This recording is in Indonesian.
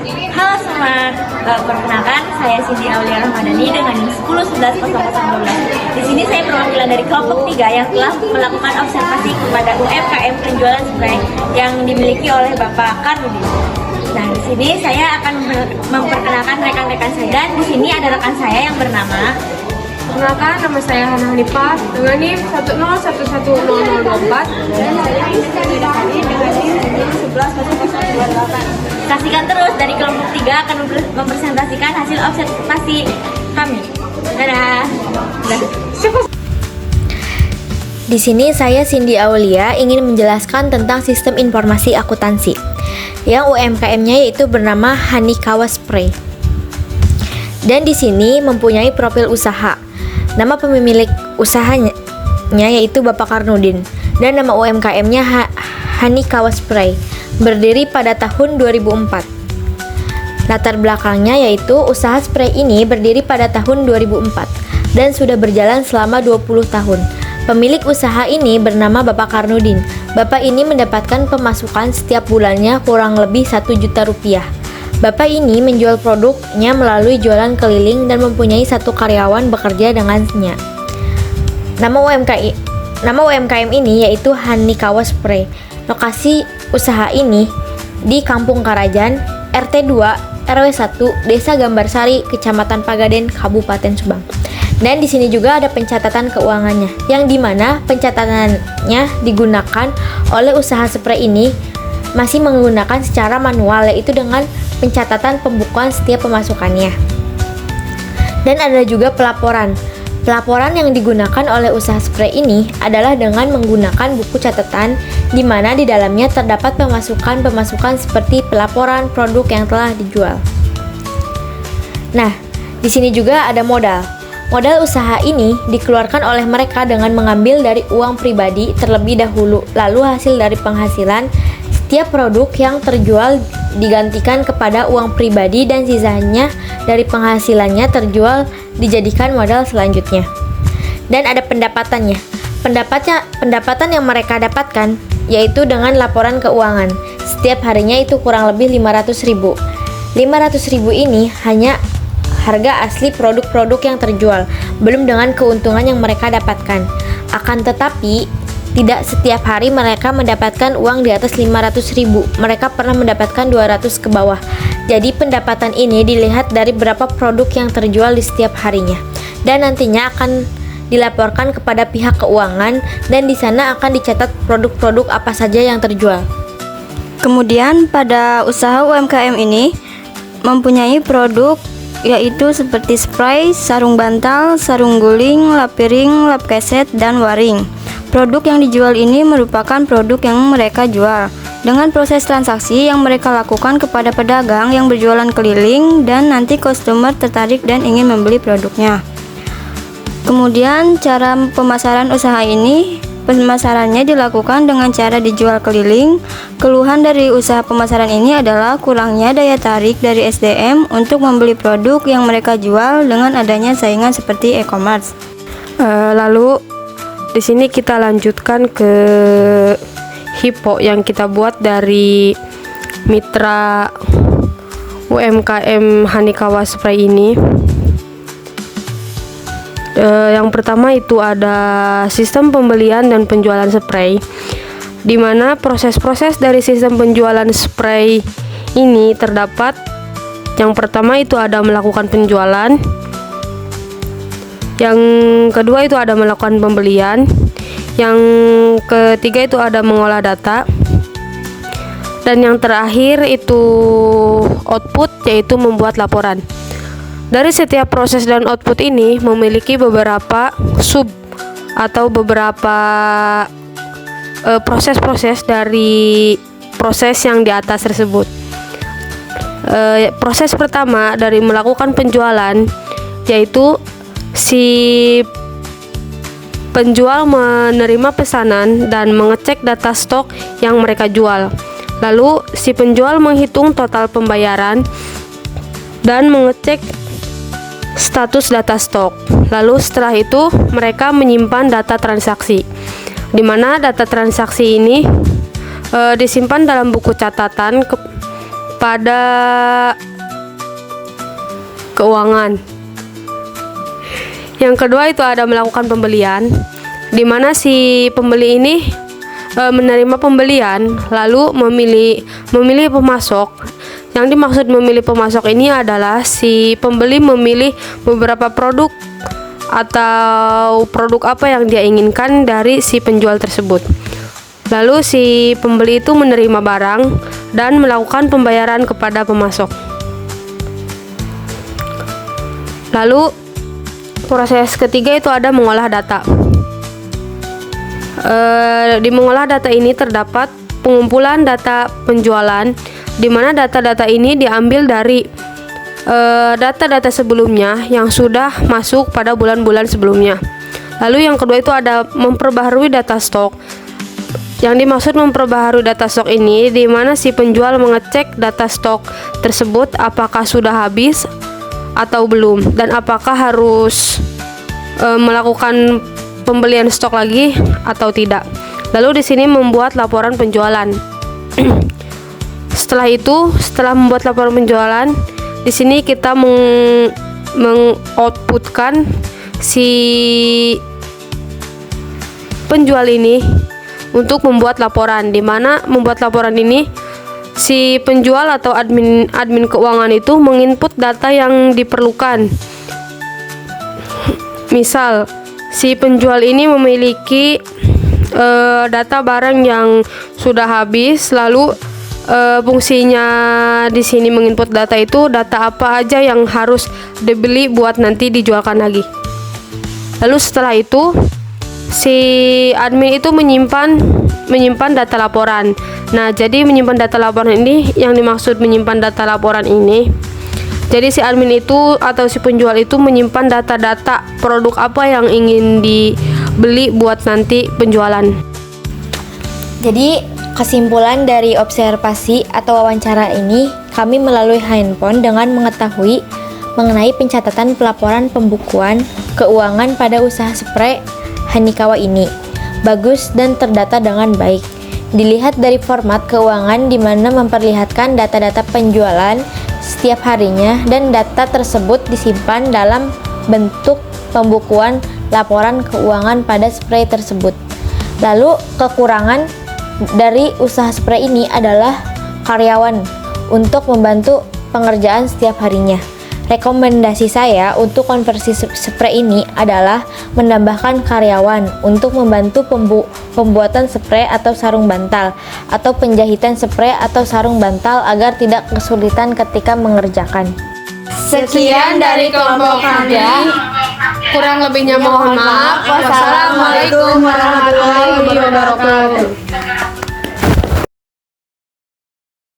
Halo semua, perkenalkan saya Cindy Aulia Rahmadani dengan 10110012. Di sini saya perwakilan dari kelompok 3 yang telah melakukan observasi kepada UMKM penjualan spray yang dimiliki oleh Bapak Karnudin. Nah, di sini saya akan memperkenalkan rekan-rekan saya, dan di sini ada rekan saya yang bernama. Perkenalkan, nama saya Hana Hanifah dengan NIM 1011004 Dan saya dengan NIM 110028. Saksikan terus dari kelompok 3 akan mempresentasikan hasil observasi kami. Dadah. Di sini saya Cindy Aulia ingin menjelaskan tentang sistem informasi akuntansi yang UMKM-nya yaitu bernama Hanikawa Spray. Dan di sini mempunyai profil usaha. Nama pemilik usahanya yaitu Bapak Karnudin, dan nama UMKM-nya Hanikawa Spray, berdiri pada tahun 2004. Latar belakangnya yaitu usaha spray ini berdiri pada tahun 2004 dan sudah berjalan selama 20 tahun. Pemilik usaha ini bernama Bapak Karnudin. Bapak ini mendapatkan pemasukan setiap bulannya kurang lebih 1 juta rupiah. Bapak ini menjual produknya melalui jualan keliling dan mempunyai 1 karyawan bekerja dengannya. Nama UMKM ini yaitu Hanikawa Spray. Lokasi usaha ini di Kampung Karajan, RT 2, RW 1, Desa Gambarsari, Kecamatan Pagaden, Kabupaten Subang. Dan di sini juga ada pencatatan keuangannya, yang dimana pencatatannya digunakan oleh usaha spray ini masih menggunakan secara manual, yaitu dengan pencatatan pembukuan setiap pemasukannya. Dan ada juga pelaporan. Pelaporan yang digunakan oleh usaha spray ini adalah dengan menggunakan buku catatan, di mana di dalamnya terdapat pemasukan-pemasukan seperti pelaporan produk yang telah dijual. Nah, di sini juga ada modal. Modal usaha ini dikeluarkan oleh mereka dengan mengambil dari uang pribadi terlebih dahulu, lalu hasil dari penghasilan setiap produk yang terjual digantikan kepada uang pribadi, dan sisanya dari penghasilannya terjual dijadikan modal selanjutnya. Dan ada pendapatannya. Pendapatan yang mereka dapatkan yaitu dengan laporan keuangan. Setiap harinya itu kurang lebih 500.000. 500.000 ini hanya harga asli produk-produk yang terjual, belum dengan keuntungan yang mereka dapatkan. Akan tetapi tidak setiap hari mereka mendapatkan uang di atas 500.000. Mereka pernah mendapatkan 200 ke bawah. Jadi pendapatan ini dilihat dari berapa produk yang terjual di setiap harinya, dan nantinya akan dilaporkan kepada pihak keuangan, dan di sana akan dicatat produk-produk apa saja yang terjual. Kemudian pada usaha UMKM ini mempunyai produk yaitu seperti spray, sarung bantal, sarung guling, lap piring, lap keset, dan waring. Produk yang dijual ini merupakan produk yang mereka jual dengan proses transaksi yang mereka lakukan kepada pedagang yang berjualan keliling, dan nanti customer tertarik dan ingin membeli produknya. Kemudian cara pemasaran usaha ini, pemasarannya dilakukan dengan cara dijual keliling. Keluhan dari usaha pemasaran ini adalah kurangnya daya tarik dari SDM untuk membeli produk yang mereka jual dengan adanya saingan seperti e-commerce. Lalu di sini kita lanjutkan ke hipo yang kita buat dari mitra UMKM Hanikawa Spray ini. Yang pertama itu ada sistem pembelian dan penjualan spray, di mana proses-proses dari sistem penjualan spray ini terdapat. Yang pertama itu ada melakukan penjualan, yang kedua itu ada melakukan pembelian, yang ketiga itu ada mengolah data, dan yang terakhir itu output, yaitu membuat laporan. Dari setiap proses dan output ini memiliki beberapa sub atau beberapa proses-proses dari proses yang di atas tersebut. Proses pertama dari melakukan penjualan yaitu si penjual menerima pesanan dan mengecek data stok yang mereka jual. Lalu si penjual menghitung total pembayaran dan mengecek status data stok. Lalu setelah itu mereka menyimpan data transaksi, di mana data transaksi ini disimpan dalam buku catatan kepada keuangan. Yang kedua itu ada melakukan pembelian, di mana si pembeli ini menerima pembelian lalu memilih pemasok. Yang dimaksud memilih pemasok ini adalah si pembeli memilih beberapa produk atau produk apa yang dia inginkan dari si penjual tersebut. Lalu si pembeli itu menerima barang dan melakukan pembayaran kepada pemasok. Lalu proses ketiga itu ada mengolah data. Di mengolah data ini terdapat pengumpulan data penjualan, di mana data-data ini diambil dari data-data sebelumnya yang sudah masuk pada bulan-bulan sebelumnya. Lalu yang kedua itu ada memperbaharui data stok. Yang dimaksud memperbaharui data stok ini di mana si penjual mengecek data stok tersebut apakah sudah habis atau belum, dan apakah harus melakukan pembelian stok lagi atau tidak. Lalu di sini membuat laporan penjualan. Setelah membuat laporan penjualan, di sini kita mengoutputkan si penjual ini untuk membuat laporan, di mana membuat laporan ini si penjual atau admin keuangan itu menginput data yang diperlukan. Misal, si penjual ini memiliki data barang yang sudah habis, lalu fungsinya di sini menginput data itu data apa aja yang harus dibeli buat nanti dijualkan lagi. Lalu setelah itu si admin itu menyimpan data laporan. Nah, jadi menyimpan data laporan ini, yang dimaksud menyimpan data laporan ini, jadi si admin itu atau si penjual itu menyimpan data-data produk apa yang ingin dibeli buat nanti penjualan. Jadi kesimpulan dari observasi atau wawancara ini, kami melalui handphone dengan mengetahui mengenai pencatatan pelaporan pembukuan keuangan pada usaha spray Hanikawa ini bagus dan terdata dengan baik. Dilihat dari format keuangan di mana memperlihatkan data-data penjualan setiap harinya, dan data tersebut disimpan dalam bentuk pembukuan laporan keuangan pada spray tersebut. Lalu kekurangan dari usaha spray ini adalah karyawan untuk membantu pengerjaan setiap harinya. Rekomendasi saya untuk konversi spray ini adalah menambahkan karyawan untuk membantu pembuatan spray atau sarung bantal, atau penjahitan spray atau sarung bantal agar tidak kesulitan ketika mengerjakan. Sekian dari kelompok kami. Kurang lebihnya mohon maaf. Wassalamualaikum warahmatullahi wabarakatuh.